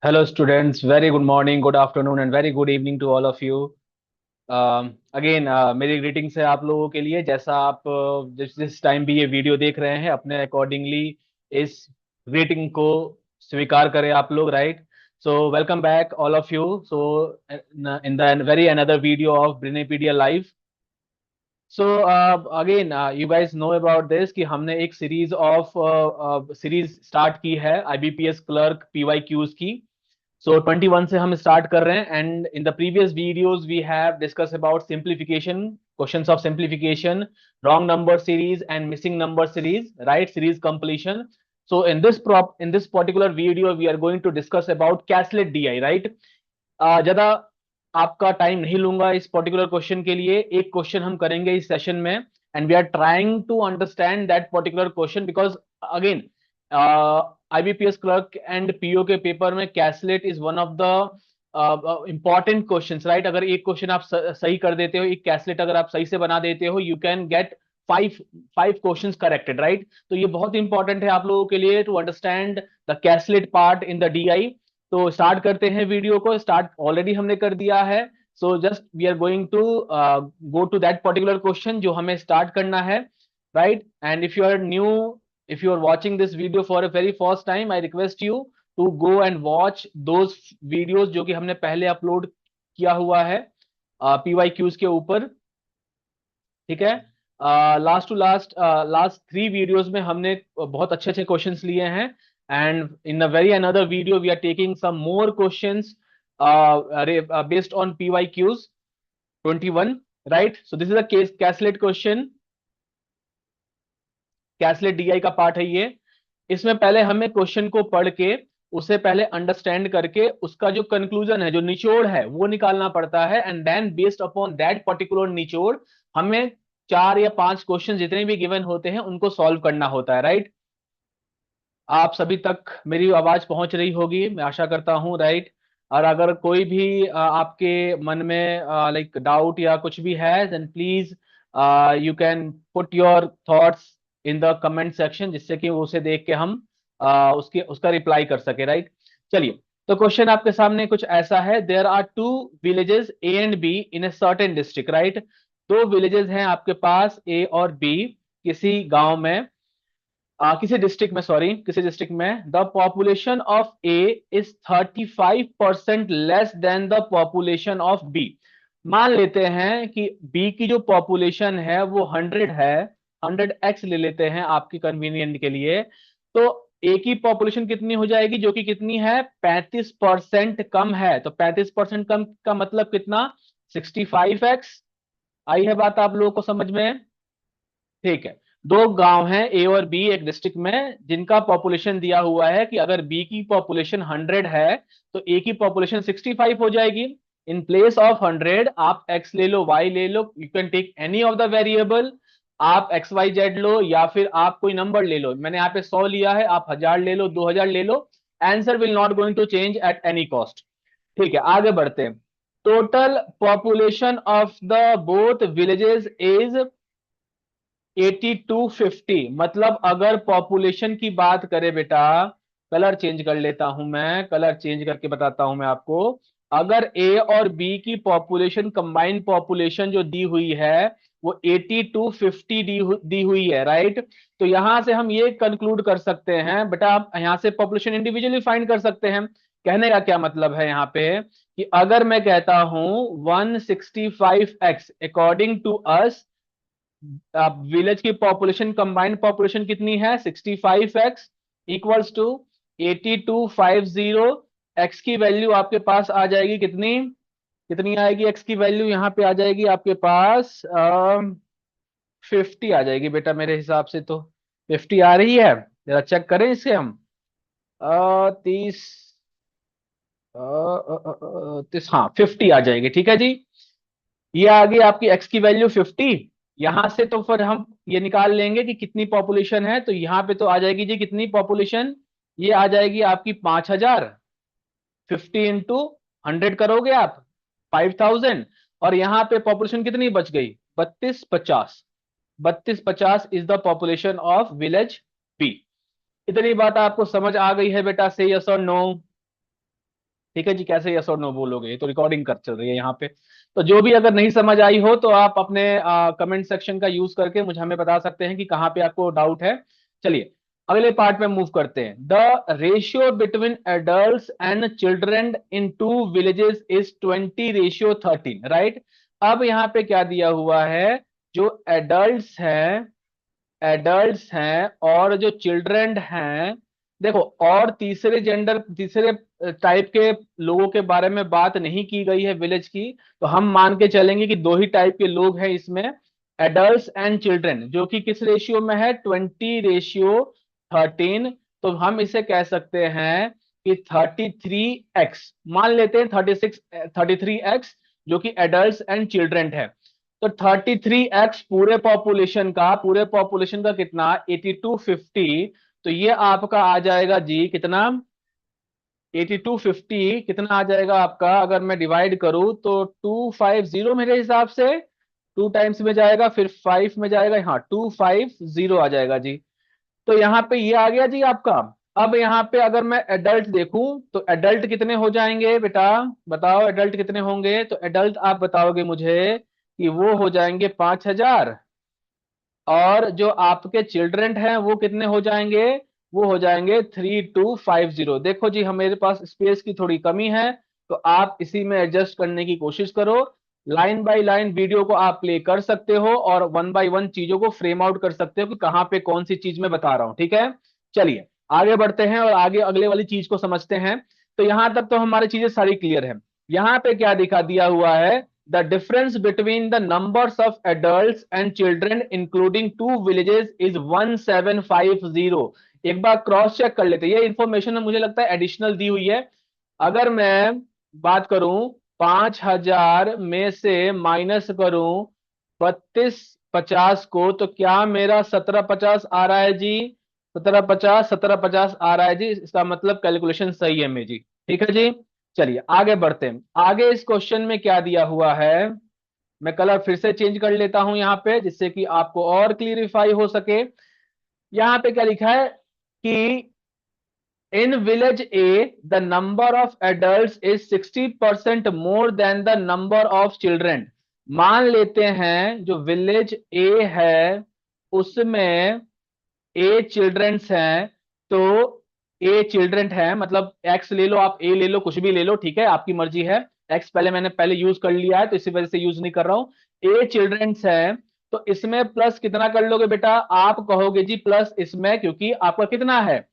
Hello, students. Very good morning, good afternoon, and very good evening to all of you. Again मेरी greetings है आप लोगों के लिए। जैसा आप जिस जिस टाइम भी ये वीडियो देख रहे हैं, अपने अकॉर्डिंगली इस ग्रीटिंग को स्वीकार करें आप लोग, right? So welcome back all of you. So in the very another video of Brinepedia live. So again you guys know about this कि हमने एक सीरीज स्टार्ट की है आईबीपीएस क्लर्क पीवाई क्यूज की। So 21 से हम स्टार्ट कर रहे हैं and in the previous videos we have discussed about simplification, questions of simplification, wrong number series and missing number series, right? Series completion. So in this particular video we are going to discuss about Casslet DI, right? ज्यादा आपका time नहीं लूंगा इस particular question के लिए। एक question हम करेंगे इस सेशन में and we are trying to understand that particular question because again IBPS clerk and PO के पेपर में caselet is one of the important questions, right? अगर एक क्वेश्चन आप सही कर देते हो, एक कैसलेट अगर आप सही से बना देते हो, you can get five five questions corrected, right? तो ये बहुत इंपॉर्टेंट है आप लोगों के लिए to understand the caselet part in the DI. तो स्टार्ट करते हैं वीडियो को। स्टार्ट ऑलरेडी हमने कर दिया है। So just we are going to go to that particular question जो हमें स्टार्ट करना है, right? And if you are new, if you are watching this video for a very first time, I request you to go and watch those videos जो कि हमने पहले upload किया हुआ है PYQs के ऊपर, ठीक है? लास्ट 3 वीडियोस में हमने बहुत अच्छे अच्छे क्वेश्चंस लिए हैं and in a very another video we are taking some more questions based on PYQs 21, right? So this is a caselet question, caselet DI का पार्ट है ये। इसमें पहले हमें क्वेश्चन को पढ़ के उसे पहले अंडरस्टैंड करके उसका जो कंक्लूजन है, जो निचोड़ है, वो निकालना पड़ता है and then based upon that particular निचोड़ हमें 4 या 5 क्वेश्चन जितने भी गिवन होते हैं उनको सॉल्व करना होता है, राइट? आप सभी तक मेरी आवाज पहुंच रही होगी, मैं आशा करता हूं, राइट? और अगर कोई भी आपके मन में लाइक डाउट या कुछ भी है then please you can put your thoughts in the comment section, जिससे कि उसे देख के हम उसके उसका रिप्लाई कर सके, राइट? चलिए, तो क्वेश्चन आपके सामने कुछ ऐसा है। There are 2 villages A and B in a certain district, right? 2 villages हैं आपके पास, ए और बी, किसी गांव में, किसी डिस्ट्रिक्ट में, सॉरी, किसी डिस्ट्रिक्ट में। The population of A is 35% less than the population of B. मान लेते हैं कि बी की जो पॉपुलेशन है वो 100 है, 100x ले लेते हैं आपकी कन्वीनियंट के लिए। तो ए की पॉपुलेशन कितनी हो जाएगी, जो कि कितनी है, 35% कम है। तो 35% कम का मतलब कितना, 65x। आई है बात आप लोगों को समझ में? ठीक है। 2 गांव हैं ए और बी एक डिस्ट्रिक्ट में, जिनका पॉपुलेशन दिया हुआ है कि अगर बी की पॉपुलेशन 100 है तो ए की पॉपुलेशन 65 हो जाएगी। इन प्लेस ऑफ 100 आप एक्स ले लो, वाई ले लो, you can take any of the variable. आप एक्स वाई जेड लो या फिर आप कोई नंबर ले लो। मैंने यहाँ पे 100 लिया है, आप 1000 ले लो, 2000 ले लो। Answer will not going to change at any cost. ठीक है, आगे बढ़ते हैं। Total population of the both villages is 8250। मतलब अगर पॉपुलेशन की बात करें बेटा, कलर चेंज कर लेता हूं मैं, कलर चेंज करके बताता हूं मैं आपको। अगर ए और बी की पॉपुलेशन, कंबाइंड पॉपुलेशन जो दी हुई है वो 8250 दी हुई है, राइट? तो यहां से हम ये कंक्लूड कर सकते हैं बेटा, आप यहां से पॉपुलेशन इंडिविजुअली फाइंड कर सकते हैं। कहने का क्या मतलब है यहाँ पे कि अगर मैं कहता हूं 165x according to us, village की पॉपुलेशन, कंबाइंड पॉपुलेशन कितनी है, 65x इक्वल्स टू 8250। एक्स की वैल्यू आपके पास आ जाएगी कितनी, कितनी आएगी एक्स की वैल्यू, यहाँ पे आ जाएगी आपके पास 50 आ जाएगी बेटा, मेरे हिसाब से तो 50 आ रही है। जरा चेक करें इसे हम। 30, 30, हाँ 50 आ जाएगी, ठीक है जी। ये आ गई आपकी एक्स की वैल्यू 50। यहां से तो फिर हम ये निकाल लेंगे कि कितनी पॉपुलेशन है। तो यहाँ पे तो आ जाएगी जी कितनी पॉपुलेशन, ये आ जाएगी आपकी 5000। 50 × 100 करोगे आप, 5000। और यहाँ पे पॉपुलेशन कितनी बच गई, 3250। 3250 is the population of village B. इतनी बात आपको समझ आ गई है बेटा, से यस और नो? ठीक है जी, कैसे यस और नो बोलोगे, ये तो रिकॉर्डिंग कर चल रही है यहाँ पे। तो जो भी अगर नहीं समझ आई हो तो आप अपने कमेंट सेक्शन का यूज करके मुझे हमें बता सकते हैं कि कहाँ पे आपको डाउट है। चलिए अगले पार्ट में मूव करते हैं। The ratio between adults and children in two villages is 20:13, right. अब यहाँ पे क्या दिया हुआ है, जो एडल्ट्स हैं और जो चिल्ड्रन हैं, देखो और तीसरे टाइप के लोगों के बारे में बात नहीं की गई है विलेज की, तो हम मान के चलेंगे कि दो ही टाइप के लोग हैं इसमें, एडल्ट्स एंड चिल्ड्रन, जो कि किस रेशियो में है, 20:13। तो हम इसे कह सकते हैं कि 33x, मान लेते हैं 33x, जो कि एडल्ट्स एंड चिल्ड्रन है। तो 33x पूरे पॉपुलेशन का कितना, 8250। तो ये आपका आ जाएगा जी कितना, 8250 कितना आ जाएगा आपका, अगर मैं डिवाइड करूं तो 250 मेरे हिसाब से, 2 टाइम्स में जाएगा फिर 5 में जाएगा, हाँ 250 आ जाएगा जी। तो यहाँ पे ये आ गया जी आपका। अब यहाँ पे अगर मैं एडल्ट देखूं तो एडल्ट कितने हो जाएंगे बेटा, बताओ एडल्ट कितने होंगे, तो एडल्ट आप बताओगे मुझे कि वो हो जाएंगे 5000, और जो आपके चिल्ड्रन हैं वो कितने हो जाएंगे, वो हो जाएंगे 3250। देखो जी हमारे पास स्पेस की थोड़ी कमी है, तो आप इसी में एडजस्ट करने की कोशिश करो। लाइन बाय लाइन वीडियो को आप प्ले कर सकते हो और वन बाय वन चीजों को फ्रेम आउट कर सकते हो कि कहाँ पे कौन सी चीज मैं बता रहा हूं, ठीक है। चलिए आगे बढ़ते हैं और आगे अगले वाली चीज को समझते हैं। तो यहां तक तो हमारी चीजें सारी क्लियर है। यहाँ पे क्या दिखा दिया हुआ है, the difference between the numbers of adults and children including two villages is 1750। एक बार क्रॉस चेक कर लेते हैं, ये इंफॉर्मेशन मुझे लगता है एडिशनल दी हुई है। अगर मैं बात करूं 5000 में से माइनस करूं 3250 को, तो क्या मेरा 1750 आ रहा है जी, 1750 आ रहा है जी, इसका मतलब कैलकुलेशन सही है मेरी, ठीक है जी। चलिए आगे बढ़ते हैं। आगे इस क्वेश्चन में क्या दिया हुआ है, मैं कलर फिर से चेंज कर लेता हूं यहाँ पे जिससे कि आपको और क्लियरिफाई हो सके। यहाँ पे क्या लिखा है कि इन village A the number of adult is 60% more than the number of children. मान लेते हैं जो विलेज ए है उसमें ए चिल्ड्रंस हैं, तो ए चिल्ड्रन है मतलब एक्स ले लो, आप ए ले लो, कुछ भी ले लो, ठीक है आपकी मर्जी है। एक्स मैंने पहले यूज कर लिया है तो इसी वजह से यूज नहीं कर रहा हूं। ए चिल्ड्रंस है, तो इसमें प्लस कितना कर लोगे बेटा, आप कहोगे जी प्लस इसमें, क्योंकि आपका कितना है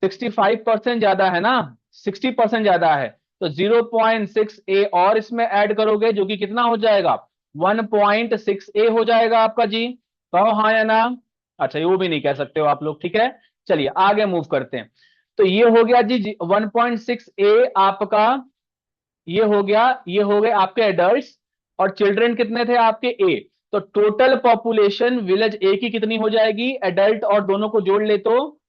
65% ज्यादा है ना, 60% ज्यादा है, तो 0.6 ए और इसमें ऐड करोगे जो कि कितना हो जाएगा 1.6 ए हो जाएगा आपका जी। कहो हाँ या ना। अच्छा ये वो भी नहीं कह सकते हो आप लोग, ठीक है। चलिए आगे मूव करते हैं। तो ये हो गया जी 1.6 ए आपका, ये हो गए आपके एडल्ट्स, और चिल्ड्रन कितने थे आपके ए। तो टोटल पॉपुलेशन विलेज ए की कितनी हो जाएगी, एडल्ट और दोनों को जोड़ ले तो,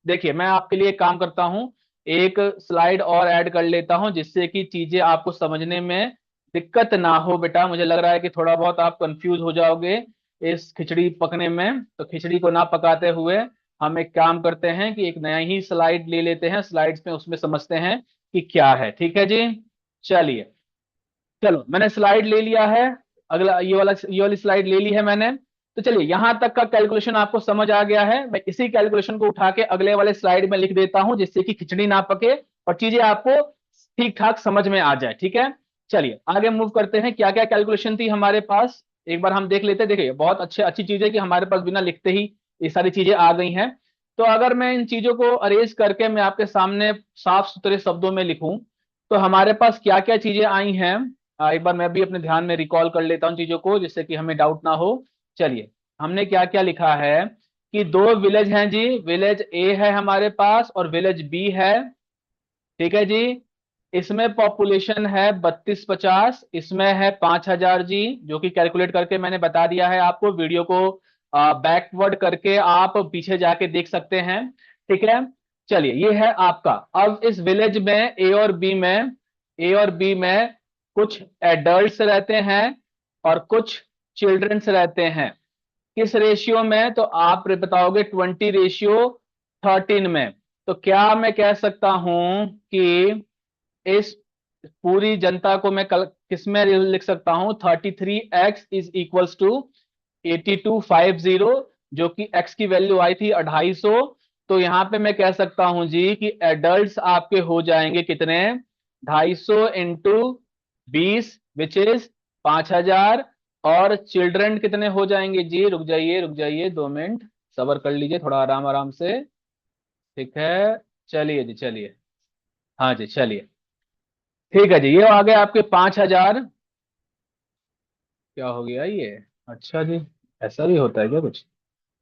देखिए मैं आपके लिए एक काम करता हूं, एक स्लाइड और ऐड कर लेता हूं जिससे कि चीजें आपको समझने में दिक्कत ना हो बेटा। मुझे लग रहा है कि थोड़ा बहुत आप कंफ्यूज हो जाओगे इस खिचड़ी पकने में, तो खिचड़ी को ना पकाते हुए हम एक काम करते हैं कि एक नया ही स्लाइड ले लेते हैं, स्लाइड्स में उसमें समझते हैं कि क्या है, ठीक है जी। चलिए चलो मैंने स्लाइड ले लिया है, अगला ये वाली स्लाइड ले ली है मैंने। तो चलिए यहां तक का कैलकुलेशन आपको समझ आ गया है, मैं इसी कैलकुलेशन को उठा के अगले वाले स्लाइड में लिख देता हूं जिससे कि खिचड़ी ना पके और चीजें आपको ठीक ठाक समझ में आ जाए, ठीक है। चलिए आगे मूव करते हैं, क्या क्या कैलकुलेशन थी हमारे पास एक बार हम देख लेते हैं। देखिए बहुत अच्छी चीज है कि हमारे पास बिना लिखते ही ये सारी चीजें आ गई हैं। तो अगर मैं इन चीजों को अरेज करके मैं आपके सामने साफ सुथरे शब्दों में लिखूं, तो हमारे पास क्या क्या चीजें आई हैं, एक बार मैं भी अपने ध्यान में रिकॉल कर लेता हूं चीजों को जिससे कि हमें डाउट ना हो। चलिए हमने क्या क्या लिखा है कि दो विलेज हैं जी, विलेज ए है हमारे पास और विलेज बी है, ठीक है जी। इसमें पॉपुलेशन है 3250, इसमें है 5000 जी, जो कि कैलकुलेट करके मैंने बता दिया है आपको, वीडियो को बैकवर्ड करके आप पीछे जाके देख सकते हैं, ठीक है। चलिए ये है आपका। अब इस विलेज में ए और बी में कुछ एडल्ट्स रहते हैं और कुछ चिल्ड्रंस रहते हैं, किस रेशियो में, तो आप बताओगे 20:13 में। तो क्या मैं कह सकता हूं कि इस पूरी जनता को मैं कल किस में लिख सकता हूं, 33x इज इक्वल्स टू 8250, जो कि x की वैल्यू आई थी 250। तो यहां पे मैं कह सकता हूं जी कि एडल्ट्स आपके हो जाएंगे कितने, 250 इंटू 20 विच इज 5000। और चिल्ड्रन कितने हो जाएंगे जी, रुक जाइए 2 मिनट, सब्र कर लीजिए थोड़ा, आराम आराम से। ठीक है, चलिए जी चलिए, हाँ जी चलिए, ठीक है जी, ये आ गया आपके 5000। क्या हो गया ये, अच्छा जी, ऐसा भी होता है क्या कुछ,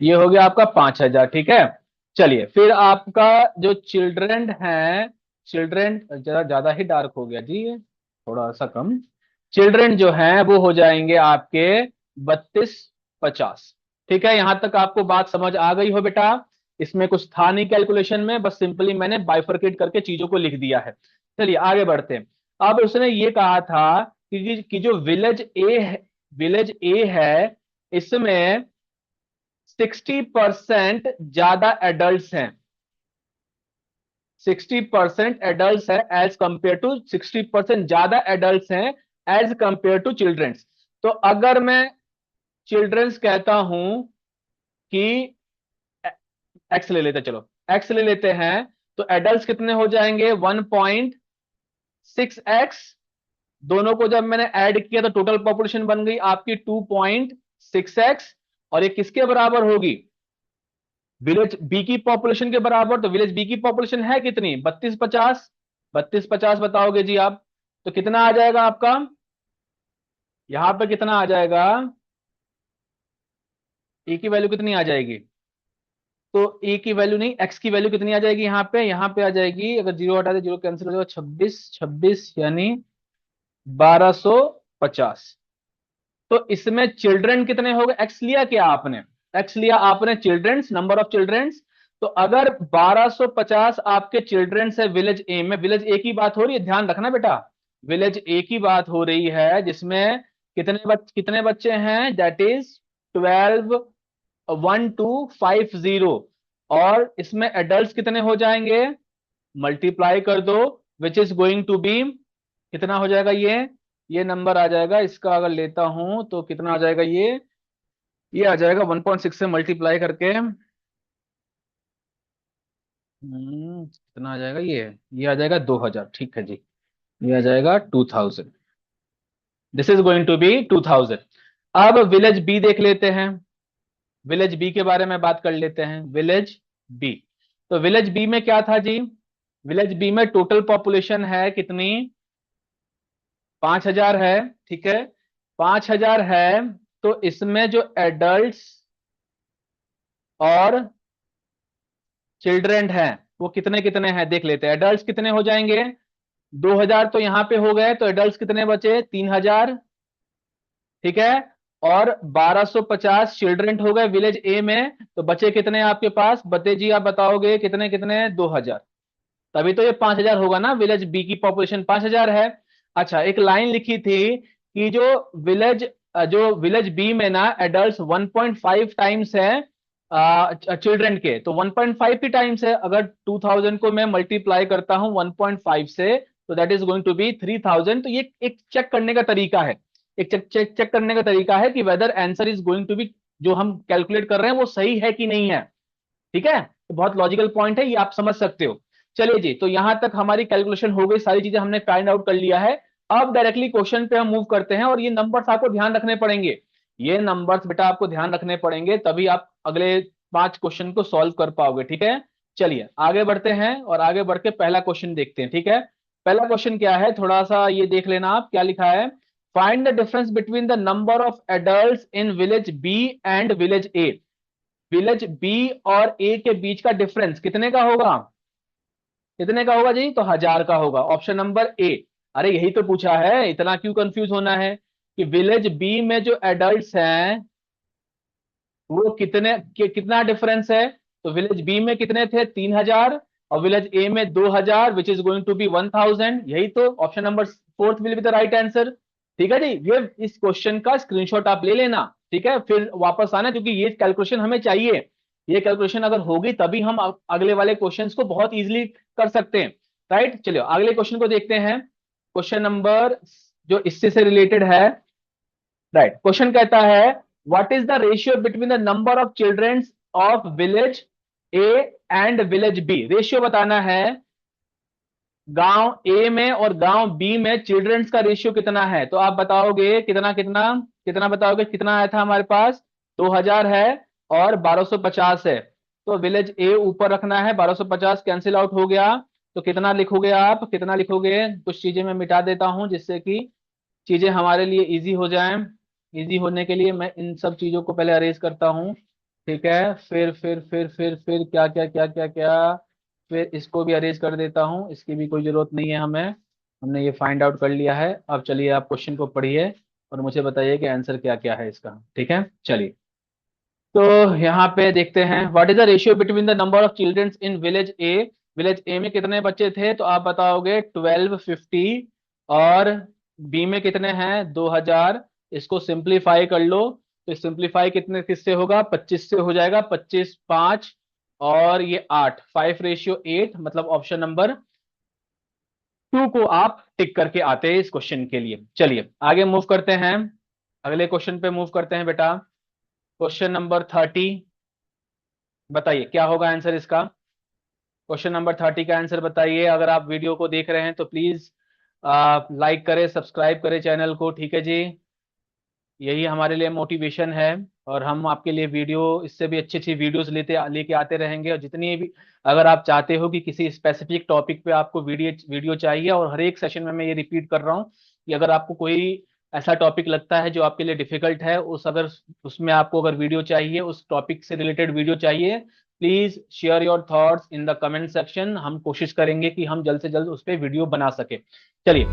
ये हो गया आपका 5000, ठीक है। चलिए फिर आपका जो चिल्ड्रन है, चिल्ड्रन जरा ज्यादा ही डार्क हो गया जी ये, थोड़ा सा कम। चिल्ड्रन जो है वो हो जाएंगे आपके 3250। ठीक है, यहां तक आपको बात समझ आ गई हो बेटा, इसमें कुछ था नहीं कैलकुलेशन में, बस सिंपली मैंने बाइफरकेट करके चीजों को लिख दिया है। चलिए आगे बढ़ते हैं। अब उसने ये कहा था कि जो विलेज ए है, इसमें 60% ज्यादा एडल्ट हैं, 60% एडल्ट है एज कंपेयर टू, 60% ज्यादा एडल्ट हैं एज कंपेयर टू चिल्ड्रंस। तो अगर मैं चिल्ड्रंस कहता हूं कि एक्स ले लेते, चलो एक्स ले लेते हैं, तो एडल्ट कितने हो जाएंगे, 1.6x। दोनों को जब मैंने ऐड किया तो टोटल पॉपुलेशन बन गई आपकी 2.6x। और ये किसके बराबर होगी, विलेज बी की पॉपुलेशन के बराबर। तो विलेज बी की पॉपुलेशन है कितनी, 3250, 3250 बताओगे जी आप, तो कितना आ जाएगा आपका, यहां पे कितना आ जाएगा, ए की वैल्यू कितनी आ जाएगी, तो ए की वैल्यू नहीं, एक्स की वैल्यू कितनी आ जाएगी, यहाँ पे आ जाएगी, अगर जीरो हटा दे जीरो कैंसिल हो जाएगा, 26 26 यानी 1250। तो इसमें चिल्ड्रन कितने हो गए, एक्स लिया क्या आपने, एक्स लिया आपने चिल्ड्रंस, नंबर ऑफ चिल्ड्रंस। तो अगर 1250 आपके चिल्ड्रंस है विलेज ए में, विलेज ए की बात हो रही है, ध्यान रखना बेटा, विलेज ए की बात हो रही है, जिसमें कितने बच्चे हैं, दैट इज 12,1,250। और इसमें एडल्ट कितने हो जाएंगे, मल्टीप्लाई कर दो, which is going to be, कितना हो जाएगा ये नंबर आ जाएगा, इसका अगर लेता हूं तो कितना आ जाएगा ये आ जाएगा 1.6 से मल्टीप्लाई करके, कितना आ जाएगा ये आ जाएगा 2000, ठीक है जी, ये आ जाएगा 2000, this is going to be 2000। अब विलेज बी देख लेते हैं, विलेज बी के बारे में बात कर लेते हैं, विलेज बी। तो विलेज बी में क्या था जी, विलेज बी में टोटल पॉपुलेशन है कितनी, 5000 है, ठीक है, 5000 है। तो इसमें जो एडल्ट्स और चिल्ड्रन हैं वो कितने कितने हैं देख लेते हैं, एडल्ट्स कितने हो जाएंगे, 2000 तो यहां पे हो गए, तो एडल्ट्स कितने बचे, 3000, ठीक है। और 1250 चिल्ड्रन हो गए विलेज ए में, तो बचे कितने आपके पास, बते जी आप बताओगे कितने कितने, 2000। तभी तो ये 5000 होगा ना, विलेज बी की पॉपुलेशन 5000 है। अच्छा, एक लाइन लिखी थी कि जो विलेज बी में ना एडल्ट 1.5 टाइम्स है चिल्ड्रन के, तो 1.5 की टाइम्स है, अगर 2000 को मैं मल्टीप्लाई करता हूं 1.5 से, तो that is going to be 3000। तो ये एक चेक करने का तरीका है, एक चेक करने का तरीका है कि whether answer is going to be, जो हम कैलकुलेट कर रहे हैं वो सही है कि नहीं है, ठीक है। तो बहुत लॉजिकल पॉइंट है ये, आप समझ सकते हो। चलिए जी, तो यहां तक हमारी कैलकुलेशन हो गई, सारी चीजें हमने फाइंड आउट कर लिया है। अब डायरेक्टली क्वेश्चन पे हम मूव करते हैं, और ये नंबर्स आपको ध्यान रखने पड़ेंगे, ये नंबर्स बेटा आपको ध्यान रखने पड़ेंगे, तभी आप अगले 5 क्वेश्चन को सॉल्व कर पाओगे, ठीक है। चलिए आगे बढ़ते हैं, और आगे बढ़ के पहला क्वेश्चन देखते हैं, ठीक है। पहला क्वेश्चन क्या है, थोड़ा सा ये देख लेना आप, क्या लिखा है, find the difference between the number of adult in village B and village A. Village B और ए के बीच का डिफरेंस कितने का होगा, कितने का होगा जी, तो 1000 का होगा, ऑप्शन नंबर ए। अरे यही तो पूछा है, इतना क्यों कंफ्यूज होना है, कि विलेज बी में जो एडल्ट्स हैं वो कितना डिफरेंस है। तो विलेज बी में कितने थे, 3000, और विलेज ए में 2000, which is going to be 1000, यही तो option number fourth will be the right answer. ठीक है जी, ये इस क्वेश्चन का स्क्रीनशॉट आप ले लेना, ठीक है, फिर वापस आना, क्योंकि ये कैलकुलेशन हमें चाहिए, ये कैलकुलेशन अगर होगी तभी हम अगले वाले क्वेश्चंस को बहुत इजीली कर सकते हैं, राइट। चलिए अगले क्वेश्चन को देखते हैं। क्वेश्चन नंबर जो इससे से रिलेटेड है, राइट। क्वेश्चन कहता है what is the ratio between the number of childrens of village A and village B. Ratio बताना है गांव ए में और गांव बी में चिल्ड्रंस का रेशियो कितना है। तो आप बताओगे कितना कितना कितना बताओगे, कितना आया था हमारे पास 2000 है और 1250 है। तो विलेज ए ऊपर रखना है, 1250 कैंसिल आउट हो गया। तो कितना लिखोगे आप, कितना लिखोगे? कुछ चीजें मैं मिटा देता हूं जिससे कि चीजें हमारे लिए इजी हो जाएं। इजी होने के लिए मैं इन सब चीजों को पहले अरेज करता हूं, ठीक है। फिर क्या क्या क्या क्या क्या, फिर इसको भी अरेज कर देता हूं, इसकी भी कोई जरूरत नहीं है हमें, हमने ये फाइंड आउट कर लिया है। अब चलिए आप क्वेश्चन को पढ़िए और मुझे बताइए कि आंसर क्या क्या है इसका, ठीक है। चलिए तो यहाँ पे देखते हैं what is the ratio between the number of childrens in village A. Village A में कितने बच्चे थे? तो आप बताओगे 1250 और बी में कितने हैं 2000। इसको सिंप्लीफाई कर लो, तो सिंप्लीफाई कितने किससे होगा, 25 से हो जाएगा। 25 5 और ये 8, 5:8, मतलब ऑप्शन नंबर 2 को आप टिक करके आते हैं इस क्वेश्चन के लिए। चलिए आगे मूव करते हैं, अगले क्वेश्चन पे मूव करते हैं बेटा। क्वेश्चन नंबर 30, बताइए क्या होगा आंसर इसका। क्वेश्चन नंबर 30 का आंसर बताइए। अगर आप वीडियो को देख रहे हैं तो प्लीज लाइक करें, सब्सक्राइब करें चैनल को, ठीक है जी। यही हमारे लिए मोटिवेशन है और हम आपके लिए वीडियो, इससे भी अच्छी अच्छी वीडियोस लेके आते रहेंगे। और जितनी भी, अगर आप चाहते हो कि किसी स्पेसिफिक टॉपिक पे आपको वीडियो वीडियो चाहिए, और हर एक सेशन में मैं ये रिपीट कर रहा हूँ कि अगर आपको कोई ऐसा टॉपिक लगता है जो आपके लिए डिफिकल्ट है, उस अगर उसमें आपको अगर वीडियो चाहिए, उस टॉपिक से रिलेटेड वीडियो चाहिए, please share your thoughts in the comment section. हम कोशिश करेंगे कि हम जल्द से जल्द उस पर वीडियो बना सके। चलिए